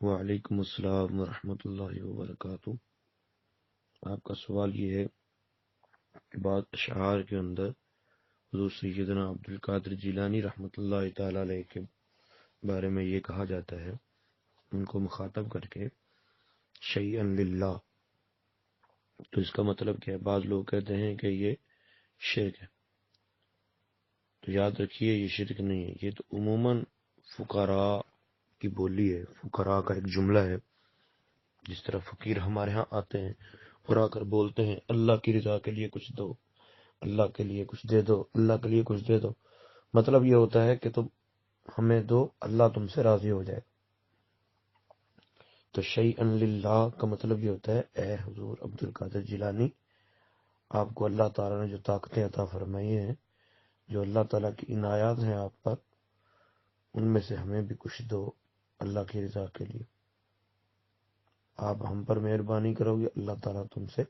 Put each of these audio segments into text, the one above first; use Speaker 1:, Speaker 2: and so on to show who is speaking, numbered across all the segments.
Speaker 1: وعلیکم السلام ورحمۃ اللہ وبرکاتہ۔ آپ کا سوال یہ ہے کہ بعض اشعار کے اندر حضور سیدنا عبد القادر جیلانی رحمۃ اللہ تعالی علیہ کے بارے میں یہ کہا جاتا ہے، ان کو مخاطب کر کے شیئا للہ، تو اس کا مطلب کیا ہے؟ بعض لوگ کہتے ہیں کہ یہ شرک ہے، تو یاد رکھیے یہ شرک نہیں ہے، یہ تو عموماً فقراء کی بولی ہے، فقراء کا ایک جملہ ہے۔ جس طرح فقیر ہمارے ہاں آتے ہیں اور آ کر بولتے ہیں اللہ کی رضا کے لیے کچھ دو، اللہ کے لیے کچھ دے دو، اللہ کے لیے کچھ دے دو، مطلب یہ ہوتا ہے کہ تم ہمیں دو، اللہ تم سے راضی ہو جائے۔ تو شیئا للہ کا مطلب یہ ہوتا ہے اے حضور عبد القادر جیلانی، آپ کو اللہ تعالیٰ نے جو طاقتیں عطا فرمائی ہیں، جو اللہ تعالیٰ کی عنایات ہیں آپ پر، ان میں سے ہمیں بھی کچھ دو اللہ کی رضا کے لیے۔ آپ ہم پر مہربانی کرو گے، اللہ تعالیٰ تم سے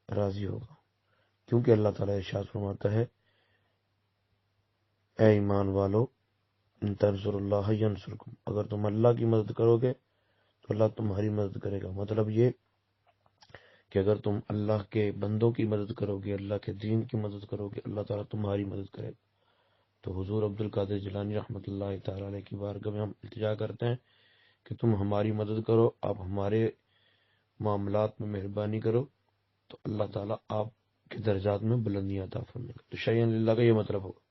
Speaker 1: راضی ہوگا، کیونکہ اللہ تعالیٰ ارشاد فرماتا ہے اے ایمان والو ان تنصروا اللہ ینصرکم، اگر تم اللہ کی مدد کرو گے تو اللہ تمہاری مدد کرے گا۔ مطلب یہ کہ اگر تم اللہ کے بندوں کی مدد کرو گے، اللہ کے دین کی مدد کرو گے، اللہ تعالیٰ تمہاری مدد کرے گا۔ تو حضور عبد القادر جیلانی رحمۃ اللہ تعالی علیہ کی بارگاہ میں ہم التجا کرتے ہیں کہ تم ہماری مدد کرو، آپ ہمارے معاملات میں مہربانی کرو، تو اللہ تعالیٰ آپ کے درجات میں بلندیاں عطا فرمائے گا۔ تو شیئا للہ کا یہ مطلب ہوگا۔